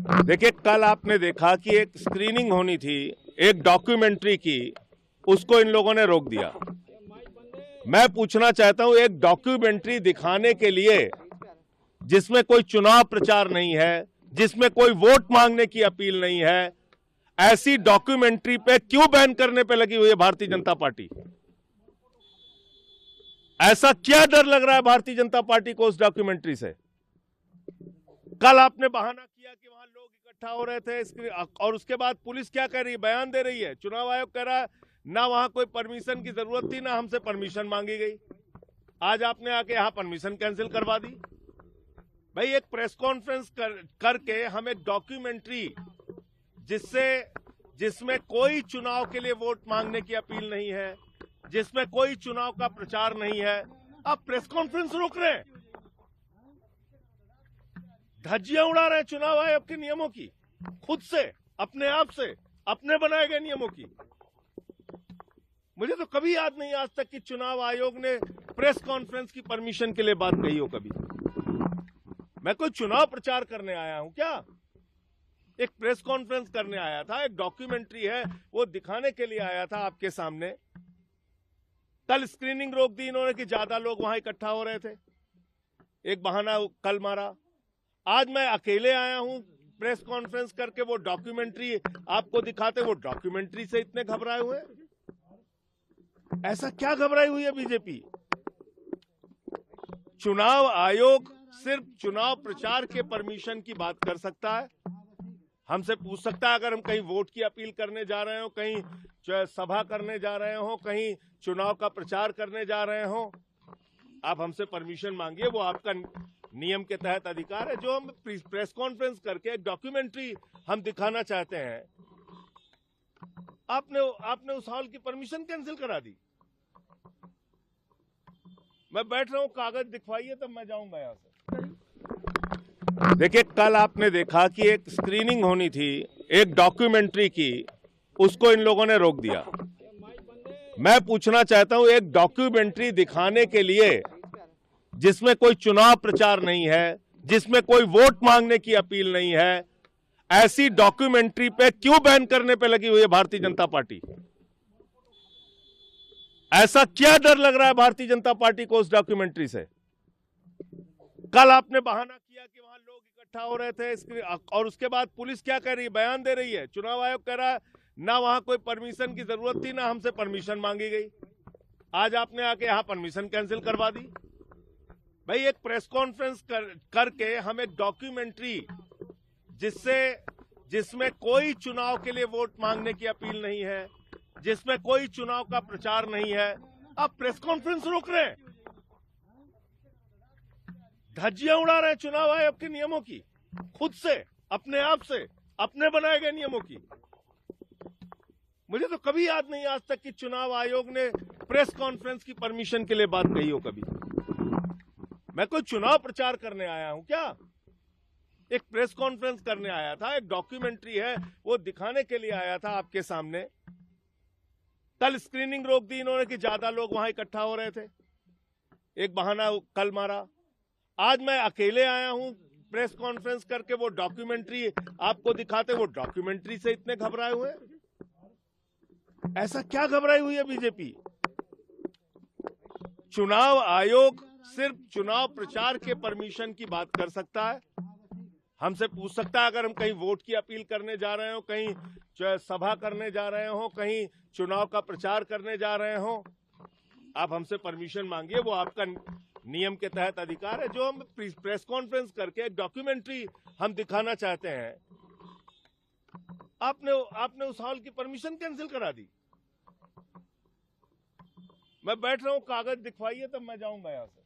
देखिए, कल आपने देखा कि एक स्क्रीनिंग होनी थी एक डॉक्यूमेंट्री की, उसको इन लोगों ने रोक दिया। मैं पूछना चाहता हूं, एक डॉक्यूमेंट्री दिखाने के लिए जिसमें कोई चुनाव प्रचार नहीं है, जिसमें कोई वोट मांगने की अपील नहीं है, ऐसी डॉक्यूमेंट्री पे क्यों बैन करने पे लगी हुई है भारतीय जनता पार्टी? ऐसा क्या डर लग रहा है भारतीय जनता पार्टी को उस डॉक्यूमेंट्री से? कल आपने बहाना किया कि वहां लोग इकट्ठा हो रहे थे, और उसके बाद पुलिस क्या कह रही है, बयान दे रही है, चुनाव आयोग कह रहा है ना वहां कोई परमिशन की जरूरत थी, ना हमसे परमिशन मांगी गई। आज आपने आके यहां परमिशन कैंसिल करवा दी। भाई, एक प्रेस कॉन्फ्रेंस करके हम एक डॉक्यूमेंट्री जिसमें कोई चुनाव के लिए वोट मांगने की अपील नहीं है, जिसमें कोई चुनाव का प्रचार नहीं है, आप प्रेस कॉन्फ्रेंस रोक रहे हैं, धज्जियां उड़ा रहे हैं चुनाव आयोग के नियमों की, खुद से, अपने आप से, अपने बनाए गए नियमों की। मुझे तो कभी याद नहीं आज तक कि चुनाव आयोग ने प्रेस कॉन्फ्रेंस की परमिशन के लिए बात कही हो कभी। मैं कोई चुनाव प्रचार करने आया हूं क्या? एक प्रेस कॉन्फ्रेंस करने आया था, एक डॉक्यूमेंट्री है वो दिखाने के लिए आया था आपके सामने। कल स्क्रीनिंग रोक दी इन्होंने कि ज्यादा लोग वहां इकट्ठा हो रहे थे, एक बहाना कल मारा। आज मैं अकेले आया हूं प्रेस कॉन्फ्रेंस करके, वो डॉक्यूमेंट्री आपको दिखाते, वो डॉक्यूमेंट्री से इतने घबराए हुए। ऐसा क्या घबराई हुई है बीजेपी? चुनाव आयोग सिर्फ चुनाव प्रचार के परमिशन की बात कर सकता है, हमसे पूछ सकता है अगर हम कहीं वोट की अपील करने जा रहे हो, कहीं सभा करने जा रहे हो, कहीं चुनाव का प्रचार करने जा रहे हो, आप हमसे परमिशन मांगिए, वो आपका नियम के तहत अधिकार है। जो हम प्रेस कॉन्फ्रेंस करके एक डॉक्यूमेंट्री हम दिखाना चाहते हैं, आपने उस हॉल की परमिशन कैंसिल करा दी। मैं बैठ रहा हूं, कागज दिखवाइए तब मैं जाऊंगा यहां से। देखिए, कल आपने देखा कि एक स्क्रीनिंग होनी थी एक डॉक्यूमेंट्री की, उसको इन लोगों ने रोक दिया। मैं पूछना चाहता हूं, एक डॉक्यूमेंट्री दिखाने के लिए जिसमें कोई चुनाव प्रचार नहीं है, जिसमें कोई वोट मांगने की अपील नहीं है, ऐसी डॉक्यूमेंट्री पे क्यों बैन करने पे लगी हुई है भारतीय जनता पार्टी? ऐसा क्या डर लग रहा है भारतीय जनता पार्टी को उस डॉक्यूमेंट्री से? कल आपने बहाना किया कि वहां लोग इकट्ठा हो रहे थे, और उसके बाद पुलिस क्या कह रही है, बयान दे रही है, चुनाव आयोग कह रहा है ना वहां कोई परमिशन की जरूरत थी, ना हमसे परमिशन मांगी गई। आज आपने आके यहां परमिशन कैंसिल करवा दी। भाई, एक प्रेस कॉन्फ्रेंस करके हम एक डॉक्यूमेंट्री जिसमें कोई चुनाव के लिए वोट मांगने की अपील नहीं है, जिसमें कोई चुनाव का प्रचार नहीं है, आप प्रेस कॉन्फ्रेंस रोक रहे हैं, धज्जियां उड़ा रहे हैं चुनाव आयोग के नियमों की, खुद से, अपने आप से, अपने बनाए गए नियमों की। मुझे तो कभी याद नहीं आज तक कि चुनाव आयोग ने प्रेस कॉन्फ्रेंस की परमिशन के लिए बात कही हो कभी। मैं कोई चुनाव प्रचार करने आया हूं क्या? एक प्रेस कॉन्फ्रेंस करने आया था, एक डॉक्यूमेंट्री है वो दिखाने के लिए आया था आपके सामने। कल स्क्रीनिंग रोक दी इन्होंने कि ज्यादा लोग वहां इकट्ठा हो रहे थे, एक बहाना कल मारा। आज मैं अकेले आया हूं प्रेस कॉन्फ्रेंस करके, वो डॉक्यूमेंट्री आपको दिखाते, वो डॉक्यूमेंट्री से इतने घबराए हुए। ऐसा क्या घबराई हुई है बीजेपी? चुनाव आयोग सिर्फ चुनाव प्रचार के परमिशन की बात कर सकता है, हमसे पूछ सकता है अगर हम कहीं वोट की अपील करने जा रहे हो, कहीं सभा करने जा रहे हो, कहीं चुनाव का प्रचार करने जा रहे हो, आप हमसे परमिशन मांगिए, वो आपका नियम के तहत अधिकार है। जो हम प्रेस कॉन्फ्रेंस करके एक डॉक्यूमेंट्री हम दिखाना चाहते हैं, आपने उस हॉल की परमिशन कैंसिल करा दी। मैं बैठ रहा हूं, कागज दिखवाइए तब मैं जाऊंगा यहां से।